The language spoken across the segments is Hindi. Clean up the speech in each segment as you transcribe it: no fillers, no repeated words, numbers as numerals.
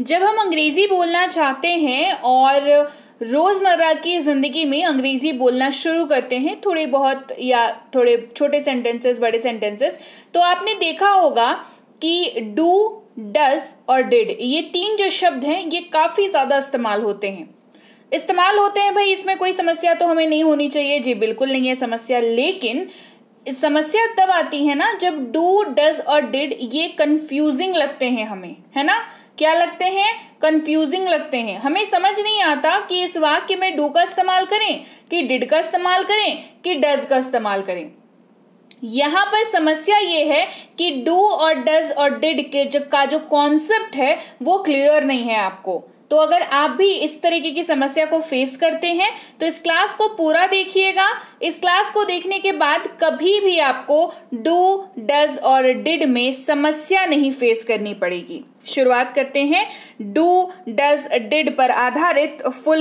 जब हम अंग्रेजी बोलना चाहते हैं और रोज़मर्रा की ज़िंदगी में अंग्रेजी बोलना शुरू करते हैं, थोड़े बहुत या थोड़े छोटे सेंटेंसेस, बड़े सेंटेंसेस, तो आपने देखा होगा कि डू, डज और डिड, ये तीन जो शब्द हैं ये काफ़ी ज़्यादा इस्तेमाल होते हैं। भाई इसमें कोई समस्या तो हमें नहीं होनी चाहिए, जी बिल्कुल नहीं है समस्या। लेकिन समस्या तब आती है ना जब डू, डज और डिड ये कंफ्यूजिंग लगते हैं हमें, है ना। क्या लगते हैं? कंफ्यूजिंग लगते हैं। हमें समझ नहीं आता कि इस वाक्य में डू का इस्तेमाल करें कि डिड का इस्तेमाल करें कि डज का इस्तेमाल करें। यहां पर समस्या ये है कि डू और डज और डिड के का जो कॉन्सेप्ट है वो क्लियर नहीं है आपको। तो अगर आप भी इस तरीके की समस्या को फेस करते हैं तो इस क्लास को पूरा देखिएगा। इस क्लास को देखने के बाद कभी भी आपको डू, डज और डिड में समस्या नहीं फेस करनी पड़ेगी। शुरुआत करते हैं डू, डज, डिड पर आधारित फुल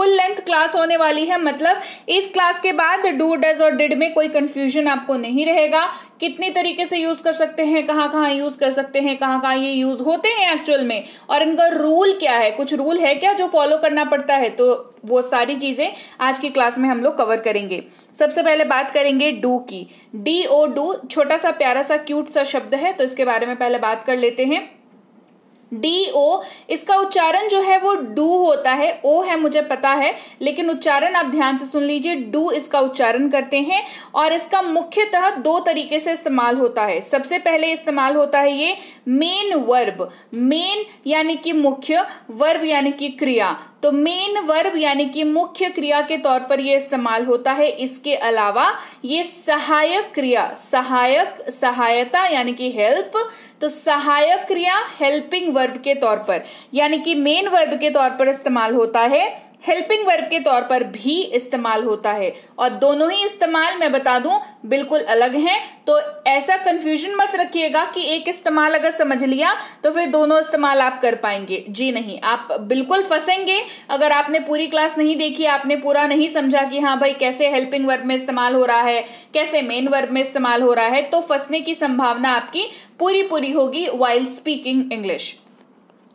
लेंथ क्लास होने वाली है। मतलब इस क्लास के बाद डू, डज और डिड में कोई कंफ्यूजन आपको नहीं रहेगा। कितनी तरीके से यूज कर सकते हैं, कहाँ कहाँ यूज कर सकते हैं, कहाँ कहाँ ये यूज होते हैं एक्चुअल में, और इनका रूल क्या है, कुछ रूल है क्या जो फॉलो करना पड़ता है, तो वो सारी चीजें आज की क्लास में हम लोग कवर करेंगे। सबसे पहले बात करेंगे डू की। DO, डू, छोटा सा प्यारा सा क्यूट सा शब्द है, तो इसके बारे में पहले बात कर लेते हैं। DO, इसका उच्चारण जो है वो डू होता है, ओ है मुझे पता है, लेकिन उच्चारण आप ध्यान से सुन लीजिए। डू इसका उच्चारण करते हैं और इसका मुख्यतः दो तरीके से इस्तेमाल होता है। सबसे पहले इस्तेमाल होता है ये मेन वर्ब, मेन यानी कि मुख्य, वर्ब यानी कि क्रिया, तो मेन वर्ब यानी कि मुख्य क्रिया के तौर पर यह इस्तेमाल होता है। इसके अलावा ये सहायक क्रिया, सहायता यानी कि हेल्प, तो सहायक क्रिया हेल्पिंग वर्ब के तौर पर यानी कि मेन वर्ब के तौर पर इस्तेमाल होता है, हेल्पिंग वर्ब के तौर पर भी इस्तेमाल होता है। और दोनों ही इस्तेमाल मैं बता दूं बिल्कुल अलग हैं, तो ऐसा कंफ्यूजन मत रखिएगा कि एक इस्तेमाल अगर समझ लिया तो फिर दोनों इस्तेमाल आप कर पाएंगे। जी नहीं, आप बिल्कुल फंसेंगे अगर आपने पूरी क्लास नहीं देखी, आपने पूरा नहीं समझा कि हाँ भाई कैसे हेल्पिंग वर्ब में इस्तेमाल हो रहा है, कैसे मेन वर्ब में इस्तेमाल हो रहा है, तो फंसने की संभावना आपकी पूरी होगी वाइल स्पीकिंग इंग्लिश।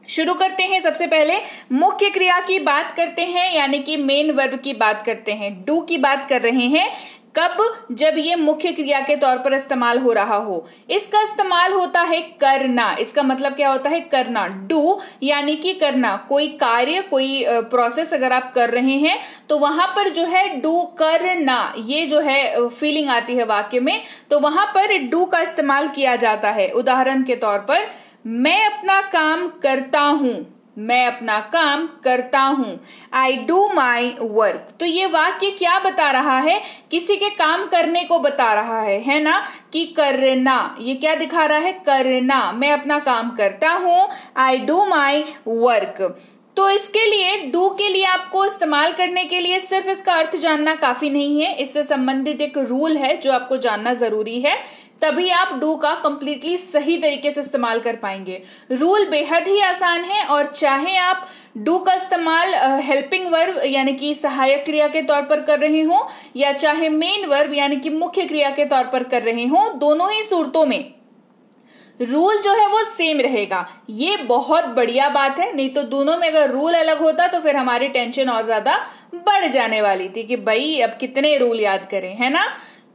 शुरू करते हैं। सबसे पहले मुख्य क्रिया की बात करते हैं, यानी कि मेन वर्ब की बात करते हैं। डू की बात कर रहे हैं कब? जब ये मुख्य क्रिया के तौर पर इस्तेमाल हो रहा हो। इसका इस्तेमाल होता है करना। इसका मतलब क्या होता है? करना। डू यानी कि करना, कोई कार्य, कोई प्रोसेस अगर आप कर रहे हैं तो वहां पर जो है डू, करना, ये जो है फीलिंग आती है वाक्य में, तो वहां पर डू का इस्तेमाल किया जाता है। उदाहरण के तौर पर मैं अपना काम करता हूं, मैं अपना काम करता हूं, आई डू माई वर्क। तो ये वाक्य क्या बता रहा है? किसी के काम करने को बता रहा है ना, कि करना। ये क्या दिखा रहा है? करना। मैं अपना काम करता हूं, आई डू माई वर्क। तो इसके लिए, डू के लिए आपको इस्तेमाल करने के लिए सिर्फ इसका अर्थ जानना काफी नहीं है, इससे संबंधित एक रूल है जो आपको जानना जरूरी है, तभी आप डू का कंप्लीटली सही तरीके से इस्तेमाल कर पाएंगे। रूल बेहद ही आसान है, और चाहे आप डू का इस्तेमाल हेल्पिंग वर्ब यानी कि सहायक क्रिया के तौर पर कर रहे हो, या चाहे मेन वर्ब यानी कि मुख्य क्रिया के तौर पर कर रहे हो, दोनों ही सूरतों में रूल जो है वो सेम रहेगा। ये बहुत बढ़िया बात है, नहीं तो दोनों में अगर रूल अलग होता तो फिर हमारी टेंशन और ज्यादा बढ़ जाने वाली थी कि भाई अब कितने रूल याद करें, है ना।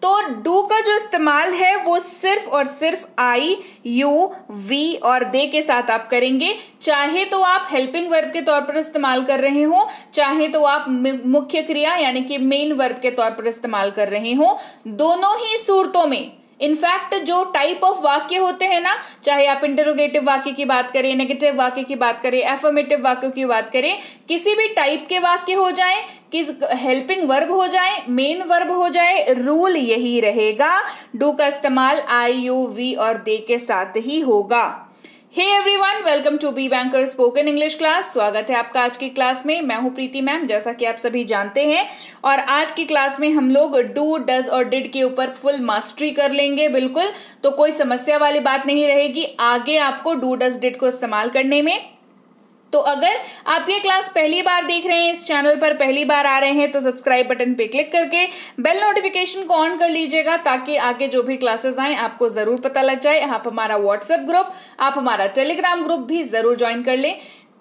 तो डू का जो इस्तेमाल है वो सिर्फ और सिर्फ आई, यू, वी और दे के साथ आप करेंगे। चाहे तो आप हेल्पिंग वर्ब के तौर पर इस्तेमाल कर रहे हो, चाहे तो आप मुख्य क्रिया यानी कि मेन वर्ब के तौर पर इस्तेमाल कर रहे हो। दोनों ही सूरतों में इनफैक्ट जो टाइप ऑफ वाक्य होते हैं ना, चाहे आप इंटरोगेटिव वाक्य की बात करें, नेगेटिव वाक्य की बात करें, एफर्मेटिव वाक्यों की बात करें, किसी भी टाइप के वाक्य हो जाए, किस हेल्पिंग वर्ब हो जाए, मेन वर्ब हो जाए, रूल यही रहेगा, डू का इस्तेमाल आई, यू, वी और दे के साथ ही होगा। Hey everyone, welcome to B Banker spoken English class. स्वागत है आपका आज की क्लास में। मैं हूं प्रीति मैम, जैसा कि आप सभी जानते हैं, और आज की क्लास में हम लोग डू, डज और डिड के ऊपर फुल मास्टरी कर लेंगे। बिल्कुल, तो कोई समस्या वाली बात नहीं रहेगी आगे आपको डू, डज, डिड को इस्तेमाल करने में। तो अगर आप ये क्लास पहली बार देख रहे हैं, इस चैनल पर पहली बार आ रहे हैं, तो सब्सक्राइब बटन पे क्लिक करके बेल नोटिफिकेशन को ऑन कर लीजिएगा ताकि आगे जो भी क्लासेस आए आपको जरूर पता लग जाए। आप हमारा व्हाट्सएप ग्रुप, आप हमारा टेलीग्राम ग्रुप भी जरूर ज्वाइन कर लें।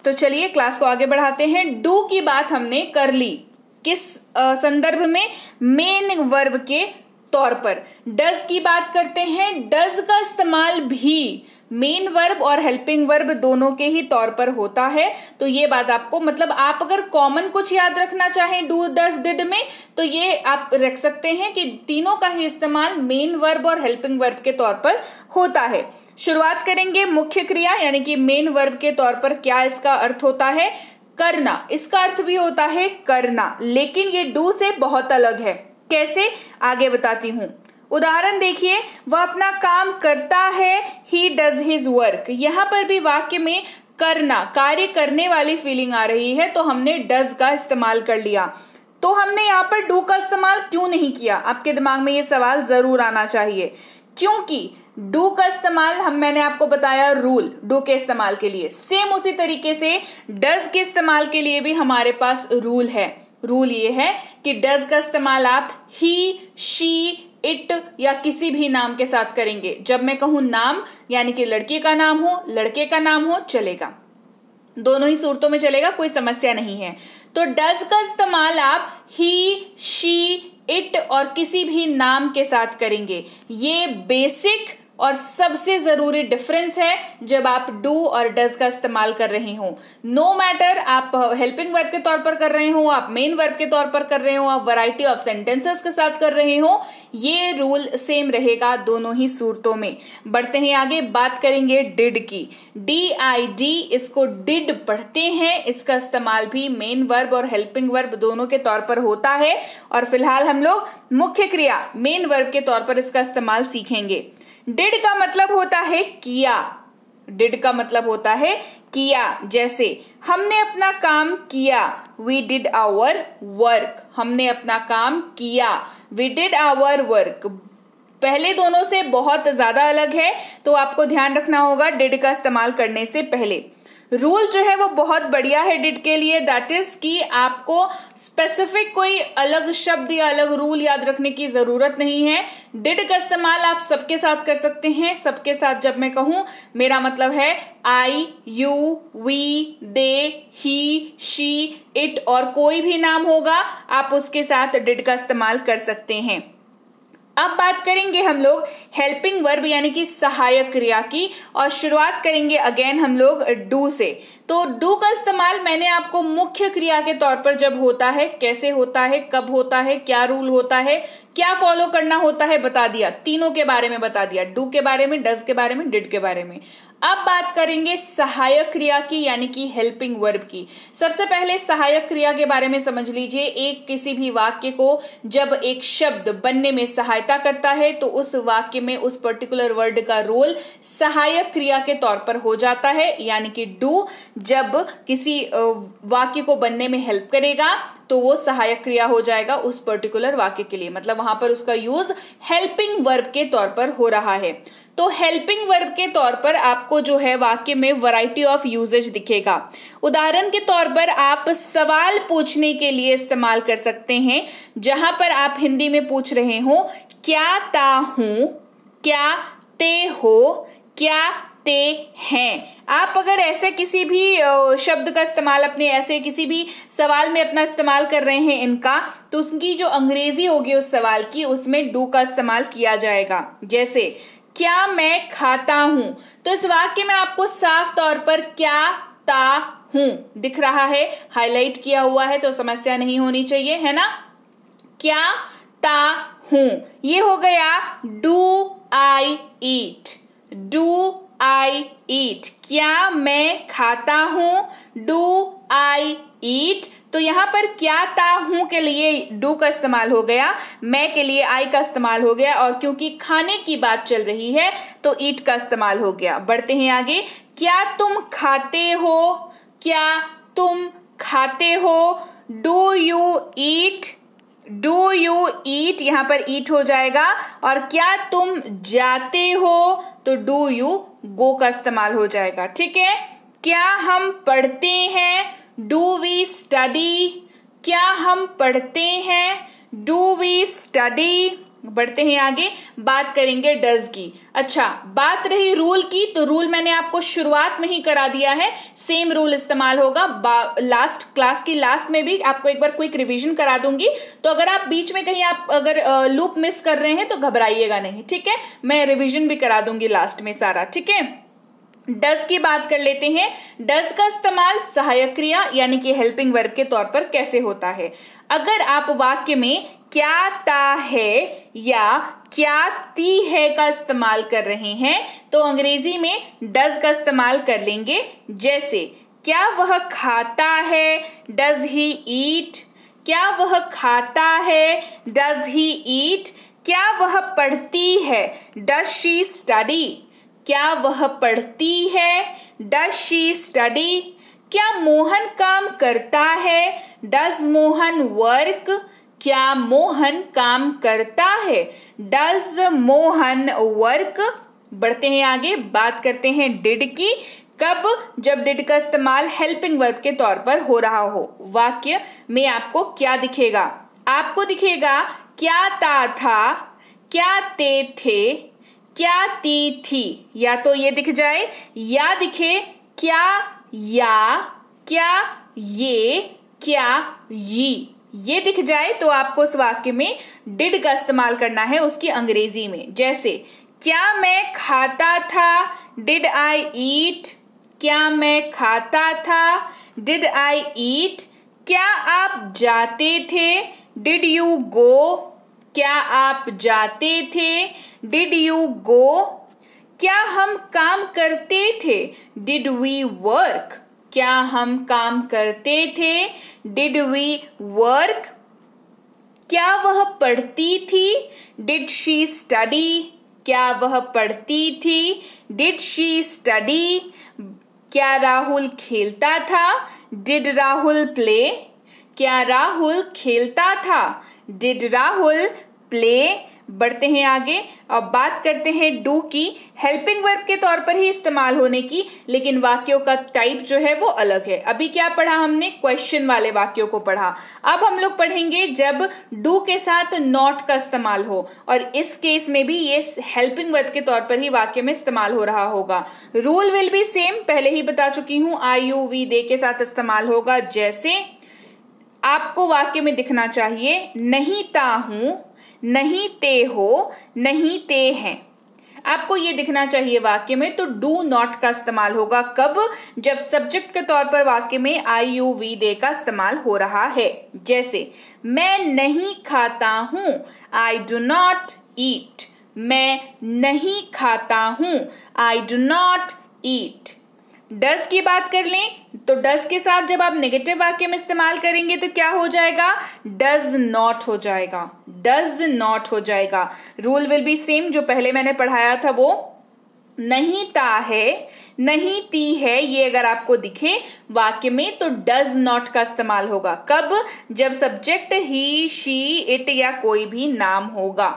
तो चलिए क्लास को आगे बढ़ाते हैं। डू की बात हमने कर ली, किस संदर्भ में? मेन वर्ब के तौर पर। डज की बात करते हैं। डज का इस्तेमाल भी मेन वर्ब और हेल्पिंग वर्ब दोनों के ही तौर पर होता है। तो ये बात आपको, मतलब आप अगर कॉमन कुछ याद रखना चाहें डू डज डिड में, तो ये आप रख सकते हैं कि तीनों का ही इस्तेमाल मेन वर्ब और हेल्पिंग वर्ब के तौर पर होता है। शुरुआत करेंगे मुख्य क्रिया यानी कि मेन वर्ब के तौर पर। क्या इसका अर्थ होता है? करना। इसका अर्थ भी होता है करना, लेकिन ये डू से बहुत अलग है। कैसे? आगे बताती हूं। उदाहरण देखिए, वह अपना काम करता है, ही डज हिज वर्क। यहां पर भी वाक्य में करना, कार्य करने वाली फीलिंग आ रही है, तो हमने डज का इस्तेमाल कर लिया। तो हमने यहाँ पर डू का इस्तेमाल क्यों नहीं किया? आपके दिमाग में ये सवाल जरूर आना चाहिए। क्योंकि डू का इस्तेमाल मैंने आपको बताया रूल, डू के इस्तेमाल के लिए। सेम उसी तरीके से डज के इस्तेमाल के लिए भी हमारे पास रूल है। रूल ये है कि डज का इस्तेमाल आप ही, शी, इट या किसी भी नाम के साथ करेंगे। जब मैं कहूं नाम, यानी कि लड़की का नाम हो, लड़के का नाम हो, चलेगा। दोनों ही सूरतों में चलेगा, कोई समस्या नहीं है। तो डज का इस्तेमाल आप ही, शी, इट और किसी भी नाम के साथ करेंगे। ये बेसिक और सबसे जरूरी डिफरेंस है जब आप डू और डज का इस्तेमाल कर रहे हो। नो मैटर आप हेल्पिंग वर्ब के तौर पर कर रहे हो, आप मेन वर्ब के तौर पर कर रहे हो, आप वैरायटी ऑफ सेंटेंसेस के साथ कर रहे हो, ये रूल सेम रहेगा दोनों ही सूरतों में। बढ़ते हैं आगे, बात करेंगे डिड की। DID, इसको डिड पढ़ते हैं। इसका इस्तेमाल भी मेन वर्ब और हेल्पिंग वर्ब दोनों के तौर पर होता है, और फिलहाल हम लोग मुख्य क्रिया मेन वर्ब के तौर पर इसका इस्तेमाल सीखेंगे। डिड का मतलब होता है किया। डिड का मतलब होता है किया। जैसे हमने अपना काम किया, वी डिड आवर वर्क। हमने अपना काम किया, वी डिड आवर वर्क। पहले दोनों से बहुत ज्यादा अलग है, तो आपको ध्यान रखना होगा डिड का इस्तेमाल करने से पहले। रूल जो है वो बहुत बढ़िया है डिड के लिए, दैट इज कि आपको स्पेसिफिक कोई अलग शब्द या अलग रूल याद रखने की जरूरत नहीं है। डिड का इस्तेमाल आप सबके साथ कर सकते हैं। सबके साथ जब मैं कहूं, मेरा मतलब है I, you, we, they, he, she, it और कोई भी नाम होगा, आप उसके साथ डिड का इस्तेमाल कर सकते हैं। अब बात करेंगे हम लोग हेल्पिंग वर्ब यानी कि सहायक क्रिया की, और शुरुआत करेंगे अगेन हम लोग डू से। तो डू का इस्तेमाल मैंने आपको मुख्य क्रिया के तौर पर जब होता है, कैसे होता है, कब होता है, क्या रूल होता है, क्या फॉलो करना होता है, बता दिया। तीनों के बारे में बता दिया, डू के बारे में, डज के बारे में, डिड के बारे में। अब बात करेंगे सहायक क्रिया की यानी कि हेल्पिंग वर्ब की। सबसे पहले सहायक क्रिया के बारे में समझ लीजिए। एक किसी भी वाक्य को जब एक शब्द बनने में सहायता करता है, तो उस वाक्य में उस पर्टिकुलर वर्ड का रोल सहायक क्रिया के तौर पर हो जाता है। यानी कि डू जब किसी वाक्य को बनने में हेल्प करेगा, तो वो सहायक क्रिया हो जाएगा उस पर्टिकुलर वाक्य के लिए। मतलब वहां पर उसका यूज हेल्पिंग वर्ब के तौर पर हो रहा है। तो हेल्पिंग वर्ब के तौर पर आपको जो है वाक्य में वैरायटी ऑफ यूजेज दिखेगा। उदाहरण के तौर पर आप सवाल पूछने के लिए इस्तेमाल कर सकते हैं, जहां पर आप हिंदी में पूछ रहे हो क्या ता हूं, क्या ते हो, क्या ते हैं। आप अगर ऐसे किसी भी शब्द का इस्तेमाल अपने ऐसे किसी भी सवाल में अपना इस्तेमाल कर रहे हैं इनका, तो उसकी जो अंग्रेजी होगी उस सवाल की, उसमें डू का इस्तेमाल किया जाएगा। जैसे क्या मैं खाता हूं, तो इस वाक्य में आपको साफ तौर पर क्या ता हूं दिख रहा है, हाईलाइट किया हुआ है, तो समस्या नहीं होनी चाहिए, है ना। क्या ता हूं, ये हो गया do I eat. Do I eat, क्या मैं खाता हूं, डू आई ईट। तो यहां पर क्या ता हूं के लिए डू का इस्तेमाल हो गया, मैं के लिए आई का इस्तेमाल हो गया, और क्योंकि खाने की बात चल रही है तो ईट का इस्तेमाल हो गया। बढ़ते हैं आगे। क्या तुम खाते हो, क्या तुम खाते हो, do you eat. Do you eat, यहां पर ईट हो जाएगा। और क्या तुम जाते हो, तो डू यू गो का इस्तेमाल हो जाएगा। ठीक है, क्या हम पढ़ते हैं? Do we study? क्या हम पढ़ते हैं? Do we study? बढ़ते हैं आगे, बात करेंगे डज की। अच्छा, बात रही रूल की, तो रूल मैंने आपको शुरुआत में ही करा दिया है, सेम रूल इस्तेमाल होगा। लास्ट क्लास की लास्ट में भी आपको एक बार क्विक रिवीजन करा दूंगी, तो अगर आप बीच में कहीं आप अगर लूप मिस कर रहे हैं तो घबराइएगा नहीं, ठीक है। मैं रिवीजन भी करा दूंगी लास्ट में सारा, ठीक है। डज की बात कर लेते हैं। डज का इस्तेमाल सहायक क्रिया यानी कि हेल्पिंग वर्ब के तौर पर कैसे होता है? अगर आप वाक्य में क्या ता है या क्या ती है का इस्तेमाल कर रहे हैं तो अंग्रेजी में डज का इस्तेमाल कर लेंगे। जैसे क्या वह खाता है? डज ही ईट? क्या वह खाता है? डज ही ईट? क्या वह पढ़ती है? Does she study? क्या वह पढ़ती है? Does she study? क्या मोहन काम करता है? Does Mohan work? क्या मोहन काम करता है? Does Mohan work? बढ़ते हैं आगे, बात करते हैं डिड की। कब? जब डिड का इस्तेमाल हेल्पिंग वर्ब के तौर पर हो रहा हो। वाक्य में आपको क्या दिखेगा? आपको दिखेगा क्या ता था, क्या ते थे, क्या ती थी, या तो ये दिख जाए या दिखे क्या या, क्या ये, क्या ये दिख जाए तो आपको उस वाक्य में डिड का इस्तेमाल करना है उसकी अंग्रेजी में। जैसे क्या मैं खाता था? Did I eat? क्या मैं खाता था? Did I eat? क्या आप जाते थे? Did you go? क्या आप जाते थे? Did you go? क्या हम काम करते थे? Did we work? क्या हम काम करते थे? Did we work? क्या वह पढ़ती थी? Did she study? क्या वह पढ़ती थी? Did she study? क्या राहुल खेलता था? Did Rahul play? क्या राहुल खेलता था? Did Rahul play? बढ़ते हैं आगे, अब बात करते हैं डू की। हेल्पिंग वर्ब के तौर पर ही इस्तेमाल होने की, लेकिन वाक्यों का टाइप जो है वो अलग है। अभी क्या पढ़ा हमने? क्वेश्चन वाले वाक्यों को पढ़ा। अब हम लोग पढ़ेंगे जब डू के साथ नॉट का इस्तेमाल हो, और इस केस में भी ये हेल्पिंग वर्ब के तौर पर ही वाक्य में इस्तेमाल हो रहा होगा। रूल विल बी सेम, पहले ही बता चुकी हूं, आई यू वी दे के साथ इस्तेमाल होगा। जैसे आपको वाक्य में दिखना चाहिए नहीं ता हूं, नहीं ते हो, नहीं ते हैं, आपको ये दिखना चाहिए वाक्य में, तो डू नॉट का इस्तेमाल होगा। कब? जब सब्जेक्ट के तौर पर वाक्य में आई यू वी दे का इस्तेमाल हो रहा है। जैसे मैं नहीं खाता हूं, आई डू नॉट ईट। मैं नहीं खाता हूं, I do not eat. Does की बात कर लें तो डज के साथ जब आप नेगेटिव वाक्य में इस्तेमाल करेंगे तो क्या हो जाएगा? डज नॉट हो जाएगा, डज नॉट हो जाएगा। रूल विल बी सेम, जो पहले मैंने पढ़ाया था वो नहीं ता है, नहीं ती है, ये अगर आपको दिखे वाक्य में तो डज नॉट का इस्तेमाल होगा। कब? जब सब्जेक्ट ही, शी, इट या कोई भी नाम होगा,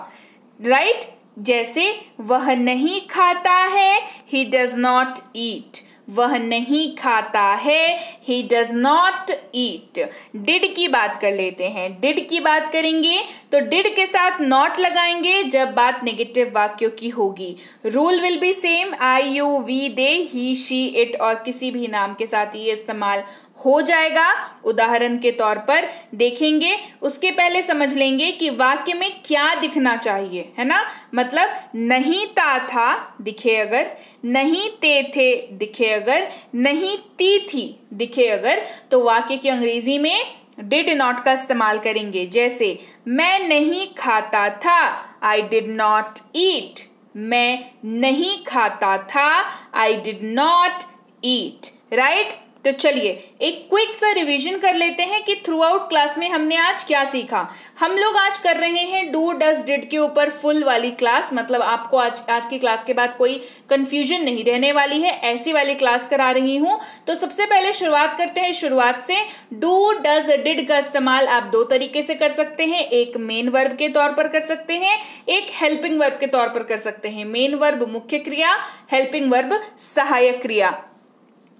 राइट? जैसे वह नहीं खाता है, ही डज नॉट ईट। वह नहीं खाता है, he does not eat। Did की बात कर लेते हैं। डिड की बात करेंगे तो डिड के साथ नॉट लगाएंगे जब बात नेगेटिव वाक्यों की होगी। Rule will be same, I you we they, he she it और किसी भी नाम के साथ ये इस्तेमाल हो जाएगा। उदाहरण के तौर पर देखेंगे, उसके पहले समझ लेंगे कि वाक्य में क्या दिखना चाहिए, है ना। मतलब नहीं ता था दिखे अगर, नहीं ते थे दिखे अगर, नहीं ती थी दिखे अगर, तो वाक्य की अंग्रेजी में डिड नॉट का इस्तेमाल करेंगे। जैसे मैं नहीं खाता था, आई डिड नॉट ईट। मैं नहीं खाता था, I did not eat, right. तो चलिए एक क्विक सा रिवीजन कर लेते हैं कि थ्रू आउट क्लास में हमने आज क्या सीखा। हम लोग आज कर रहे हैं डू डज डिड के ऊपर फुल वाली क्लास, मतलब आपको आज की क्लास के बाद कोई कंफ्यूजन नहीं रहने वाली है, ऐसी वाली क्लास करा रही हूं। तो सबसे पहले शुरुआत करते हैं शुरुआत से। डू डज डिड का इस्तेमाल आप दो तरीके से कर सकते हैं, एक मेन वर्ब के तौर पर कर सकते हैं, एक हेल्पिंग वर्ब के तौर पर कर सकते हैं। मेन वर्ब मुख्य क्रिया, हेल्पिंग वर्ब सहायक क्रिया।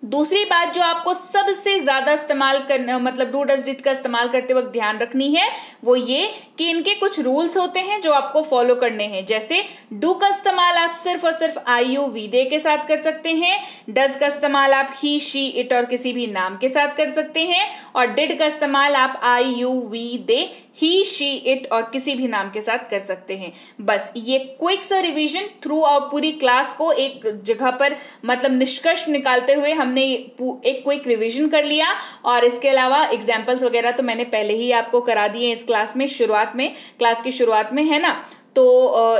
दूसरी बात जो आपको सबसे ज्यादा इस्तेमाल करना, मतलब डू डज डिड का इस्तेमाल करते वक्त ध्यान रखनी है, वो ये कि इनके कुछ रूल्स होते हैं जो आपको फॉलो करने हैं। जैसे डू का इस्तेमाल आप सिर्फ और सिर्फ आई यू वी दे के साथ कर सकते हैं, डज का इस्तेमाल आप ही शी इट और किसी भी नाम के साथ कर सकते हैं, और डिड का इस्तेमाल आप I you we they he she it और किसी भी नाम के साथ कर सकते हैं। बस ये क्विक सा रिवीजन थ्रू आउट पूरी क्लास को एक जगह पर मतलब निष्कर्ष निकालते हुए हमने एक क्विक रिवीजन कर लिया। और इसके अलावा एग्जाम्पल्स वगैरह तो मैंने पहले ही आपको करा दिए इस क्लास में, क्लास की शुरुआत में, है ना। तो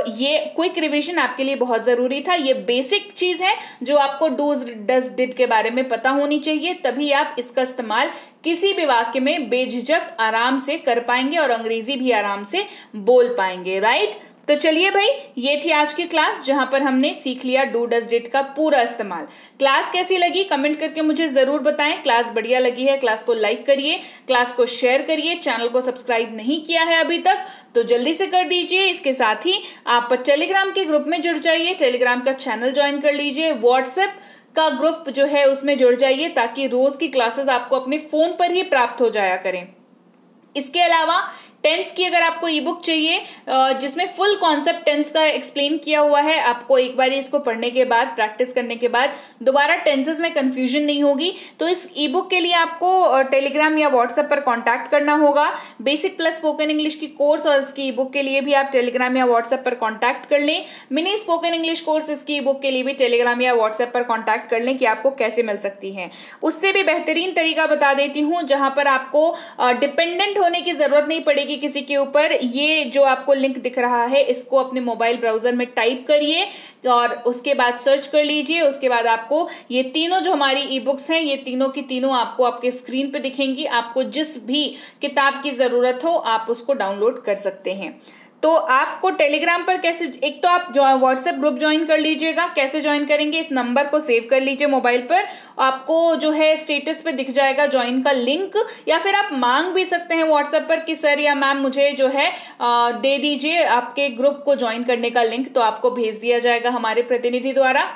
ये क्विक रिवीजन आपके लिए बहुत जरूरी था। ये बेसिक चीज है जो आपको डूज डज डिड के बारे में पता होनी चाहिए, तभी आप इसका इस्तेमाल किसी भी वाक्य में बेझिझक आराम से कर पाएंगे और अंग्रेजी भी आराम से बोल पाएंगे, राइट। तो चलिए भाई, ये थी आज की क्लास जहां पर हमने सीख लिया डू डज डिड का पूरा इस्तेमाल। क्लास कैसी लगी कमेंट करके मुझे जरूर बताएं। क्लास बढ़िया लगी है, क्लास को लाइक करिए, क्लास को शेयर करिए, चैनल को सब्सक्राइब नहीं किया है अभी तक तो जल्दी से कर दीजिए। इसके साथ ही आप टेलीग्राम के ग्रुप में जुड़ जाइए, टेलीग्राम का चैनल ज्वाइन कर लीजिए, व्हाट्सएप का ग्रुप जो है उसमें जुड़ जाइए, ताकि रोज की क्लासेस आपको अपने फोन पर ही प्राप्त हो जाया करें। इसके अलावा टेंस की अगर आपको ई बुक चाहिए जिसमें फुल कॉन्सेप्ट टेंस का एक्सप्लेन किया हुआ है, आपको एक बार इसको पढ़ने के बाद, प्रैक्टिस करने के बाद दोबारा टेंसेस में कंफ्यूजन नहीं होगी, तो इस ई बुक के लिए आपको टेलीग्राम या व्हाट्सएप पर कांटेक्ट करना होगा। बेसिक प्लस स्पोकन इंग्लिश की कोर्स और इसकी ई बुक के लिए भी आप टेलीग्राम या व्हाट्सएप पर कांटेक्ट कर लें। मिनी स्पोकन इंग्लिश कोर्स इसकी ई बुक के लिए भी टेलीग्राम या व्हाट्सएप पर कांटेक्ट कर लें कि आपको कैसे मिल सकती है। उससे भी बेहतरीन तरीका बता देती हूँ जहां पर आपको डिपेंडेंट होने की जरूरत नहीं पड़ेगी किसी के ऊपर। ये जो आपको लिंक दिख रहा है इसको अपने मोबाइल ब्राउजर में टाइप करिए और उसके बाद सर्च कर लीजिए। उसके बाद आपको ये तीनों जो हमारी ई बुक्स हैं, ये तीनों की तीनों आपको आपके स्क्रीन पे दिखेंगी। आपको जिस भी किताब की जरूरत हो आप उसको डाउनलोड कर सकते हैं। तो आपको टेलीग्राम पर कैसे, एक तो आप व्हाट्सएप ग्रुप ज्वाइन कर लीजिएगा। कैसे ज्वाइन करेंगे, इस नंबर को सेव कर लीजिए मोबाइल पर, आपको जो है स्टेटस पे दिख जाएगा ज्वाइन का लिंक, या फिर आप मांग भी सकते हैं व्हाट्सएप पर कि सर या मैम मुझे जो है दे दीजिए आपके ग्रुप को ज्वाइन करने का लिंक, तो आपको भेज दिया जाएगा हमारे प्रतिनिधि द्वारा।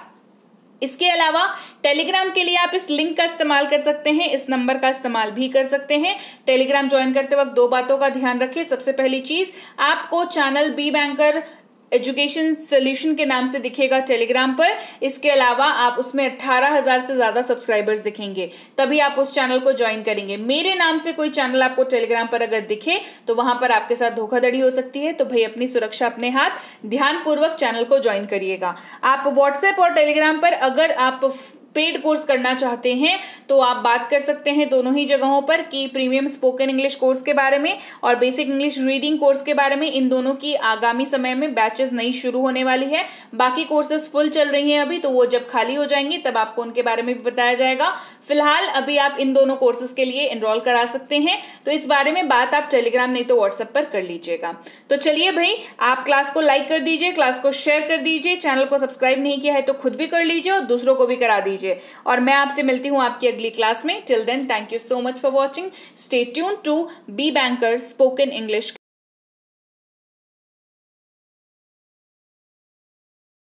इसके अलावा टेलीग्राम के लिए आप इस लिंक का इस्तेमाल कर सकते हैं, इस नंबर का इस्तेमाल भी कर सकते हैं। टेलीग्राम ज्वाइन करते वक्त दो बातों का ध्यान रखें। सबसे पहली चीज, आपको channel B Banker education solution के नाम से दिखेगा टेलीग्राम पर। इसके अलावा आप उसमें 18,000 से ज्यादा सब्सक्राइबर्स दिखेंगे, तभी आप उस चैनल को ज्वाइन करेंगे। मेरे नाम से कोई चैनल आपको टेलीग्राम पर अगर दिखे तो वहां पर आपके साथ धोखाधड़ी हो सकती है, तो भाई अपनी सुरक्षा अपने हाथ, ध्यानपूर्वक चैनल को ज्वाइन करिएगा। आप व्हाट्सएप और टेलीग्राम पर अगर आप पेड कोर्स करना चाहते हैं तो आप बात कर सकते हैं दोनों ही जगहों पर कि प्रीमियम स्पोकन इंग्लिश कोर्स के बारे में और बेसिक इंग्लिश रीडिंग कोर्स के बारे में। इन दोनों की आगामी समय में बैचेस नई शुरू होने वाली है। बाकी कोर्सेज फुल चल रही हैं अभी, तो वो जब खाली हो जाएंगी तब आपको उनके बारे में भी बताया जाएगा। फिलहाल अभी आप इन दोनों कोर्सेज के लिए एनरोल करा सकते हैं, तो इस बारे में बात आप टेलीग्राम नहीं तो व्हाट्सएप पर कर लीजिएगा। तो चलिए भाई, आप क्लास को लाइक कर दीजिए, क्लास को शेयर कर दीजिए, चैनल को सब्सक्राइब नहीं किया है तो खुद भी कर लीजिए और दूसरों को भी करा दीजिए। और मैं आपसे मिलती हूं आपकी अगली क्लास में। Till then, thank you so much for watching. Stay tuned to B Banker spoken English.